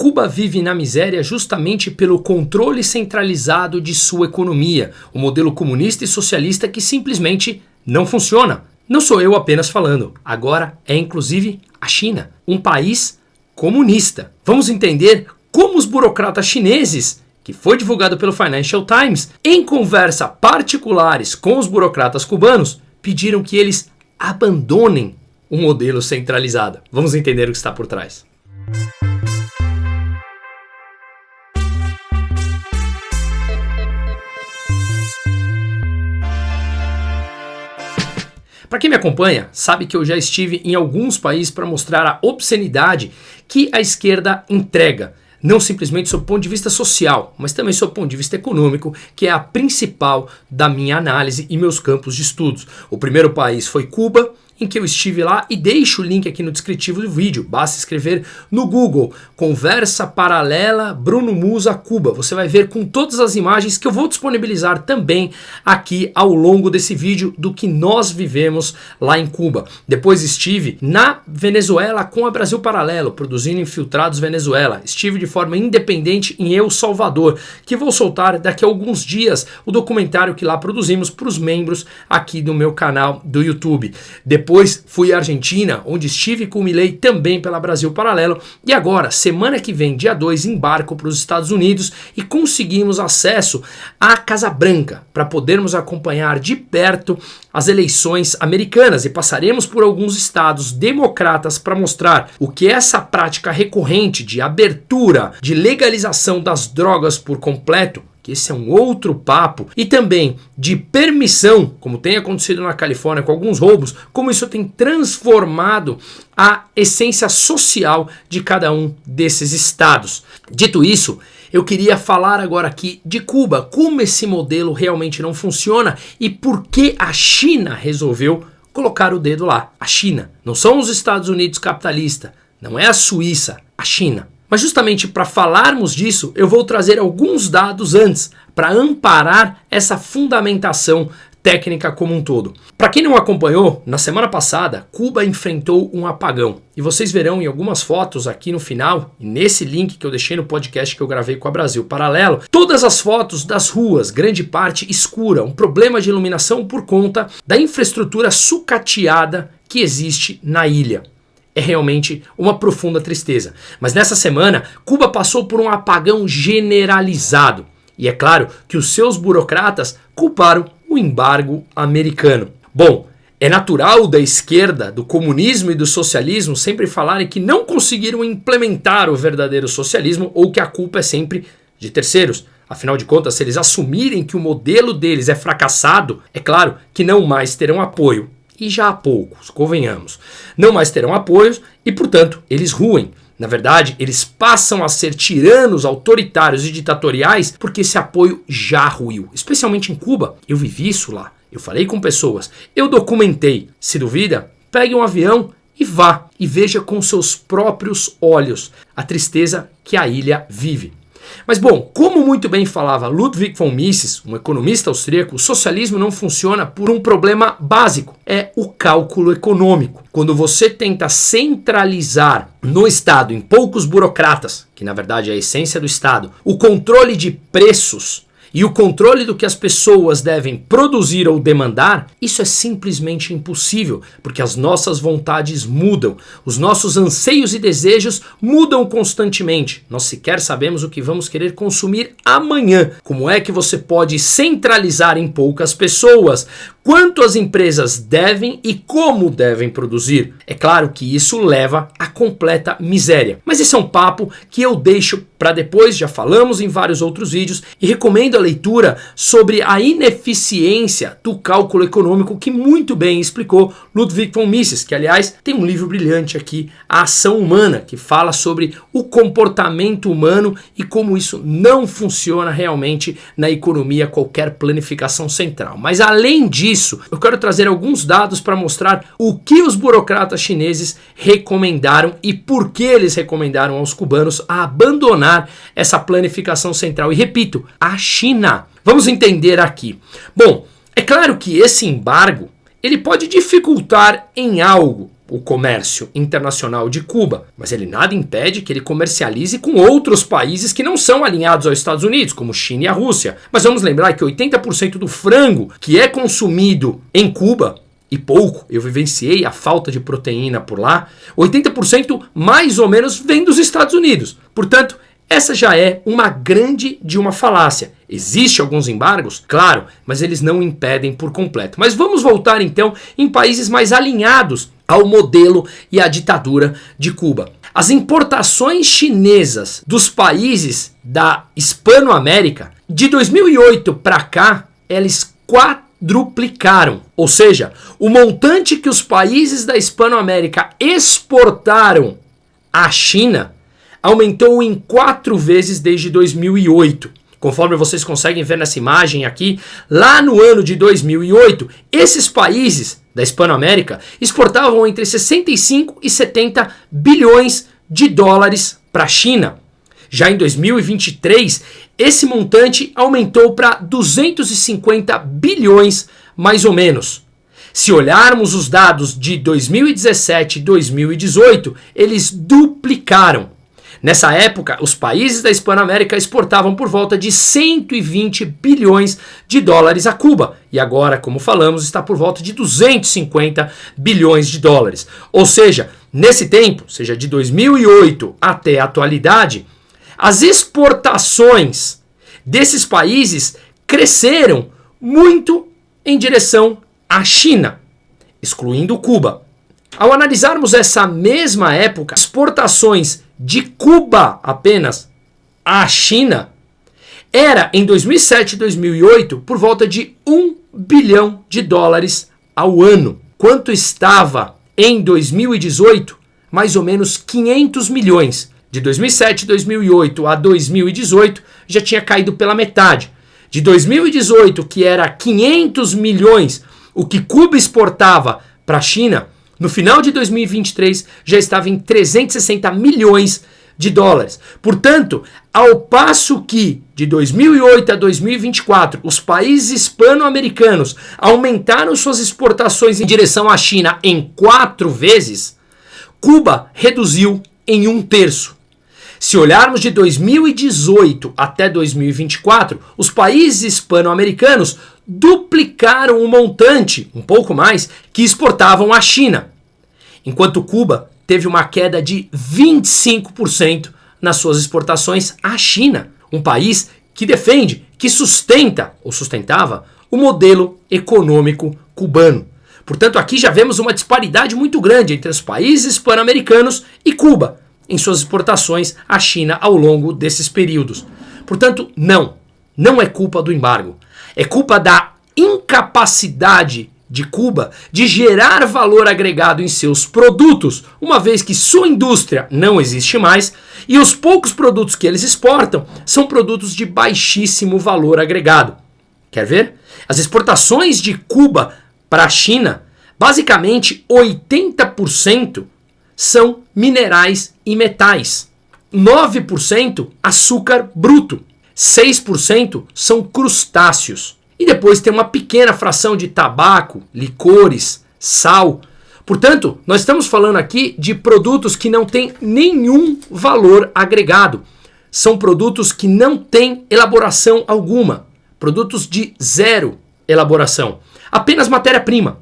Cuba vive na miséria justamente pelo controle centralizado de sua economia, o modelo comunista e socialista que simplesmente não funciona. Não sou eu apenas falando, agora é inclusive a China, um país comunista. Vamos entender como os burocratas chineses, que foi divulgado pelo Financial Times, em conversa particulares com os burocratas cubanos, pediram que eles abandonem o modelo centralizado. Vamos entender o que está por trás. Para quem me acompanha, sabe que eu já estive em alguns países para mostrar a obscenidade que a esquerda entrega. Não simplesmente sob o ponto de vista social, mas também sob o ponto de vista econômico, que é a principal da minha análise e meus campos de estudos. O primeiro país foi Cuba, em que eu estive lá, e deixo o link aqui no descritivo do vídeo. Basta escrever no Google, Conversa Paralela Bruno Musa Cuba. Você vai ver com todas as imagens que eu vou disponibilizar também aqui ao longo desse vídeo do que nós vivemos lá em Cuba. Depois estive na Venezuela com a Brasil Paralelo, produzindo Infiltrados Venezuela. Estive de forma independente em El Salvador, que vou soltar daqui a alguns dias o documentário que lá produzimos para os membros aqui do meu canal do YouTube. Depois fui à Argentina, onde estive com o Milei também pela Brasil Paralelo, e agora, semana que vem, dia 2, embarco para os Estados Unidos e conseguimos acesso à Casa Branca para podermos acompanhar de perto as eleições americanas e passaremos por alguns estados democratas para mostrar o que essa prática recorrente de abertura, de legalização das drogas por completo, que esse é um outro papo, e também de permissão, como tem acontecido na Califórnia com alguns roubos, como isso tem transformado a essência social de cada um desses estados. Dito isso, eu queria falar agora aqui de Cuba, como esse modelo realmente não funciona e por que a China resolveu colocar o dedo lá. A China, não são os Estados Unidos capitalistas, não é a Suíça, a China. Mas justamente para falarmos disso, eu vou trazer alguns dados antes, para amparar essa fundamentação técnica como um todo. Para quem não acompanhou, na semana passada, Cuba enfrentou um apagão. E vocês verão em algumas fotos aqui no final, e nesse link que eu deixei no podcast que eu gravei com a Brasil Paralelo, todas as fotos das ruas, grande parte escura, um problema de iluminação por conta da infraestrutura sucateada que existe na ilha. É realmente uma profunda tristeza. Mas nessa semana, Cuba passou por um apagão generalizado. E é claro que os seus burocratas culparam o embargo americano. Bom, é natural da esquerda, do comunismo e do socialismo sempre falarem que não conseguiram implementar o verdadeiro socialismo ou que a culpa é sempre de terceiros. Afinal de contas, se eles assumirem que o modelo deles é fracassado, é claro que não mais terão apoio. E já há poucos, convenhamos. Não mais terão apoios e, portanto, eles ruem. Na verdade, eles passam a ser tiranos, autoritários e ditatoriais porque esse apoio já ruiu. Especialmente em Cuba. Eu vivi isso lá. Eu falei com pessoas. Eu documentei. Se duvida, pegue um avião e vá. E veja com seus próprios olhos a tristeza que a ilha vive. Mas bom, como muito bem falava Ludwig von Mises, um economista austríaco, o socialismo não funciona por um problema básico, é o cálculo econômico. Quando você tenta centralizar no Estado, em poucos burocratas, que na verdade é a essência do Estado, o controle de preços e o controle do que as pessoas devem produzir ou demandar, isso é simplesmente impossível, porque as nossas vontades mudam, os nossos anseios e desejos mudam constantemente. Nós sequer sabemos o que vamos querer consumir amanhã. Como é que você pode centralizar em poucas pessoas quanto as empresas devem e como devem produzir? É claro que isso leva à completa miséria. Mas esse é um papo que eu deixo para depois, já falamos em vários outros vídeos, e recomendo a leitura sobre a ineficiência do cálculo econômico que muito bem explicou Ludwig von Mises, que aliás tem um livro brilhante aqui, A Ação Humana, que fala sobre o comportamento humano e como isso não funciona realmente na economia, qualquer planificação central. Mas além disso, eu quero trazer alguns dados para mostrar o que os burocratas chineses recomendaram e por que eles recomendaram aos cubanos a abandonar essa planificação central. E repito, a China. Vamos entender aqui. Bom, é claro que esse embargo ele pode dificultar em algo o comércio internacional de Cuba, mas ele nada impede que ele comercialize com outros países que não são alinhados aos Estados Unidos, como China e a Rússia. Mas vamos lembrar que 80% do frango que é consumido em Cuba, e pouco, eu vivenciei a falta de proteína por lá, 80% mais ou menos vem dos Estados Unidos. Portanto, essa já é uma grande de uma falácia. Existem alguns embargos? Claro, mas eles não impedem por completo. Mas vamos voltar então em países mais alinhados ao modelo e à ditadura de Cuba. As importações chinesas dos países da Hispanoamérica, de 2008 para cá, elas quadruplicaram. Ou seja, o montante que os países da Hispanoamérica exportaram à China aumentou em 4 vezes desde 2008. Conforme vocês conseguem ver nessa imagem aqui, lá no ano de 2008, esses países da Hispanoamérica exportavam entre 65 e 70 bilhões de dólares para a China. Já em 2023, esse montante aumentou para 250 bilhões, mais ou menos. Se olharmos os dados de 2017 e 2018, eles duplicaram. Nessa época, os países da Hispanoamérica exportavam por volta de 120 bilhões de dólares a Cuba. E agora, como falamos, está por volta de 250 bilhões de dólares. Ou seja, nesse tempo, seja de 2008 até a atualidade, as exportações desses países cresceram muito em direção à China, excluindo Cuba. Ao analisarmos essa mesma época, exportações de Cuba apenas à China era em 2007 e 2008 por volta de 1 bilhão de dólares ao ano. Quanto estava em 2018? Mais ou menos 500 milhões. De 2007 e 2008 a 2018 já tinha caído pela metade. De 2018, que era 500 milhões, o que Cuba exportava para a China, no final de 2023 já estava em 360 milhões de dólares. Portanto, ao passo que de 2008 a 2024 os países hispano-americanos aumentaram suas exportações em direção à China em 4 vezes, Cuba reduziu em 1/3. Se olharmos de 2018 até 2024, os países hispano-americanos duplicaram o montante, um pouco mais, que exportavam à China, enquanto Cuba teve uma queda de 25% nas suas exportações à China, um país que defende, que sustenta ou sustentava o modelo econômico cubano. Portanto, aqui já vemos uma disparidade muito grande entre os países hispano-americanos e Cuba em suas exportações à China ao longo desses períodos. Portanto, não é culpa do embargo. É culpa da incapacidade de Cuba de gerar valor agregado em seus produtos, uma vez que sua indústria não existe mais e os poucos produtos que eles exportam são produtos de baixíssimo valor agregado. Quer ver? As exportações de Cuba para a China, basicamente 80% são minerais e metais, 9% açúcar bruto, 6% são crustáceos. E depois tem uma pequena fração de tabaco, licores, sal. Portanto, nós estamos falando aqui de produtos que não têm nenhum valor agregado. São produtos que não têm elaboração alguma. Produtos de zero elaboração. Apenas matéria-prima.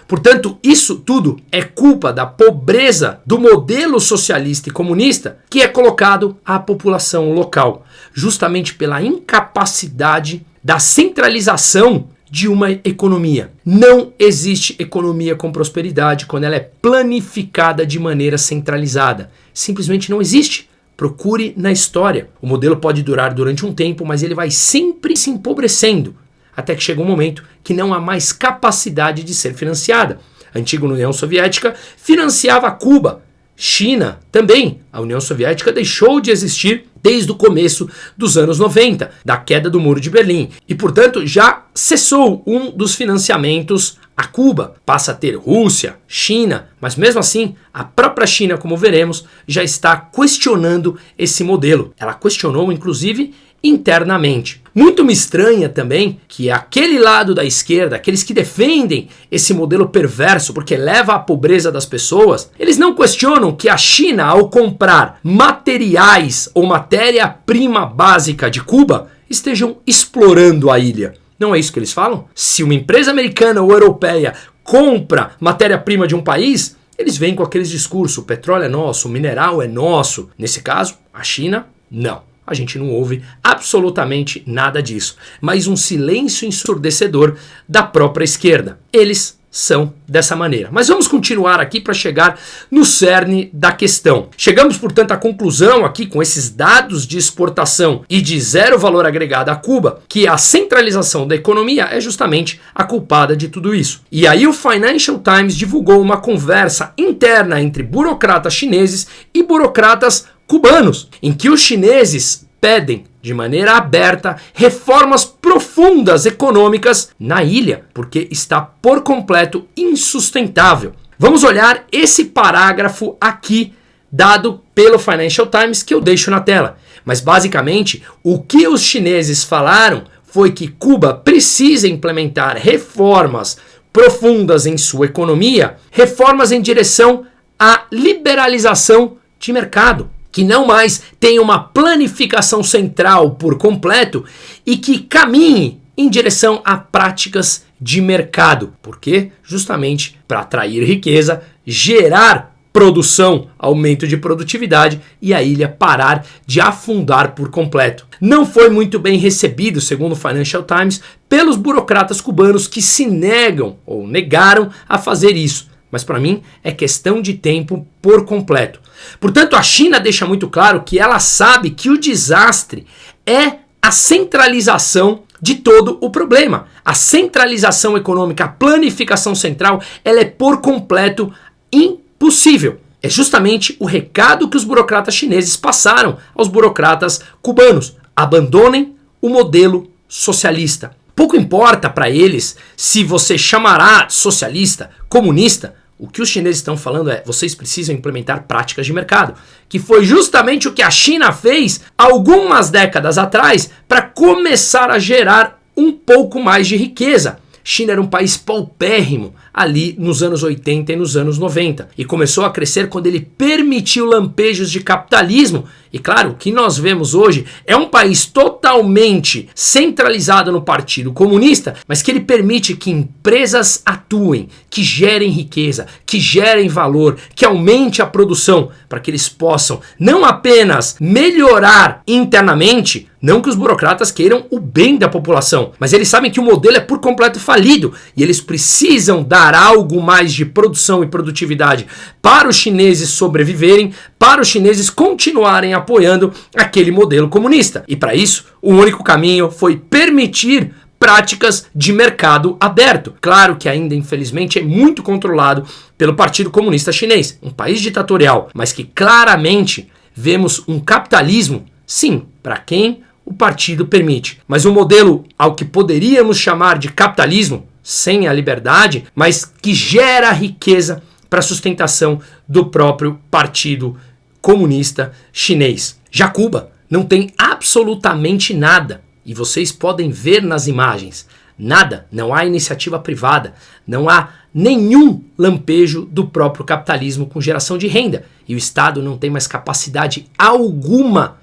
Portanto, isso tudo é culpa da pobreza do modelo socialista e comunista que é colocado à população local, justamente pela incapacidade da centralização de uma economia. Não existe economia com prosperidade quando ela é planificada de maneira centralizada. Simplesmente não existe. Procure na história. O modelo pode durar durante um tempo, mas ele vai sempre se empobrecendo, até que chega um momento que não há mais capacidade de ser financiada. A antiga União Soviética financiava Cuba. China também. A União Soviética deixou de existir desde o começo dos anos 90, da queda do Muro de Berlim. E, portanto, já cessou um dos financiamentos a Cuba, passa a ter Rússia, China, mas mesmo assim, a própria China, como veremos, já está questionando esse modelo. Ela questionou, inclusive, internamente. Muito me estranha também que aquele lado da esquerda, aqueles que defendem esse modelo perverso porque leva à pobreza das pessoas, eles não questionam que a China, ao comprar materiais ou matéria-prima básica de Cuba, estejam explorando a ilha. Não é isso que eles falam? Se uma empresa americana ou europeia compra matéria-prima de um país, eles vêm com aqueles discursos: o petróleo é nosso, o mineral é nosso. Nesse caso, a China, não. A gente não ouve absolutamente nada disso. Mas um silêncio ensurdecedor da própria esquerda. Eles são dessa maneira. Mas vamos continuar aqui para chegar no cerne da questão. Chegamos, portanto, à conclusão aqui com esses dados de exportação e de zero valor agregado a Cuba, que a centralização da economia é justamente a culpada de tudo isso. E aí o Financial Times divulgou uma conversa interna entre burocratas chineses e burocratas cubanos, em que os chineses pedem de maneira aberta reformas profundas econômicas na ilha, porque está por completo insustentável. Vamos olhar esse parágrafo aqui dado pelo Financial Times que eu deixo na tela. Mas basicamente o que os chineses falaram foi que Cuba precisa implementar reformas profundas em sua economia, reformas em direção à liberalização de mercado, que não mais tenha uma planificação central por completo e que caminhe em direção a práticas de mercado. Por quê? Justamente para atrair riqueza, gerar produção, aumento de produtividade e a ilha parar de afundar por completo. Não foi muito bem recebido, segundo o Financial Times, pelos burocratas cubanos que se negam ou negaram a fazer isso. Mas para mim é questão de tempo por completo. Portanto, a China deixa muito claro que ela sabe que o desastre é a centralização de todo o problema. A centralização econômica, a planificação central, ela é por completo impossível. É justamente o recado que os burocratas chineses passaram aos burocratas cubanos. Abandonem o modelo socialista. Pouco importa para eles se você chamará socialista, comunista. O que os chineses estão falando é: vocês precisam implementar práticas de mercado, que foi justamente o que a China fez algumas décadas atrás para começar a gerar um pouco mais de riqueza. China era um país paupérrimo ali nos anos 80 e nos anos 90 e começou a crescer quando ele permitiu lampejos de capitalismo. E claro, o que nós vemos hoje é um país totalmente centralizado no Partido Comunista, mas que ele permite que empresas atuem, que gerem riqueza, que gerem valor, que aumente a produção, para que eles possam não apenas melhorar internamente, não que os burocratas queiram o bem da população, mas eles sabem que o modelo é por completo falido e eles precisam dar algo mais de produção e produtividade para os chineses sobreviverem, para os chineses continuarem apoiando aquele modelo comunista. E para isso, o único caminho foi permitir práticas de mercado aberto. Claro que ainda, infelizmente, é muito controlado pelo Partido Comunista Chinês, um país ditatorial, mas que claramente vemos um capitalismo, sim, para quem o partido permite. Mas um modelo ao que poderíamos chamar de capitalismo, sem a liberdade, mas que gera riqueza para a sustentação do próprio Partido Comunista Chinês. Já Cuba não tem absolutamente nada, e vocês podem ver nas imagens, nada, não há iniciativa privada, não há nenhum lampejo do próprio capitalismo com geração de renda, e o Estado não tem mais capacidade alguma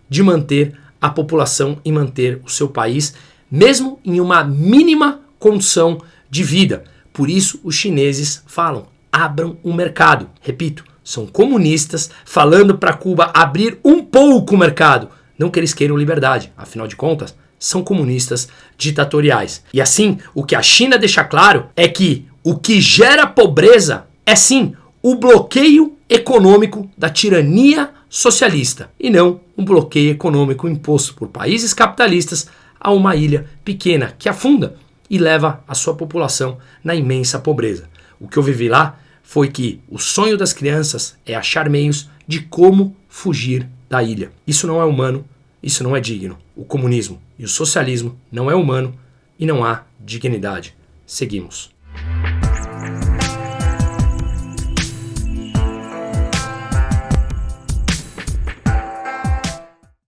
de manter a população e manter o seu país, mesmo em uma mínima condição de vida. Por isso os chineses falam: abram um mercado. Repito, são comunistas falando para Cuba abrir um pouco o mercado. Não que eles queiram liberdade, afinal de contas, são comunistas ditatoriais. E assim, o que a China deixa claro é que o que gera pobreza é sim o bloqueio econômico da tirania socialista e não um bloqueio econômico imposto por países capitalistas a uma ilha pequena que afunda e leva a sua população na imensa pobreza. O que eu vivi lá foi que o sonho das crianças é achar meios de como fugir da ilha. Isso não é humano, isso não é digno. O comunismo e o socialismo não é humano e não há dignidade. Seguimos.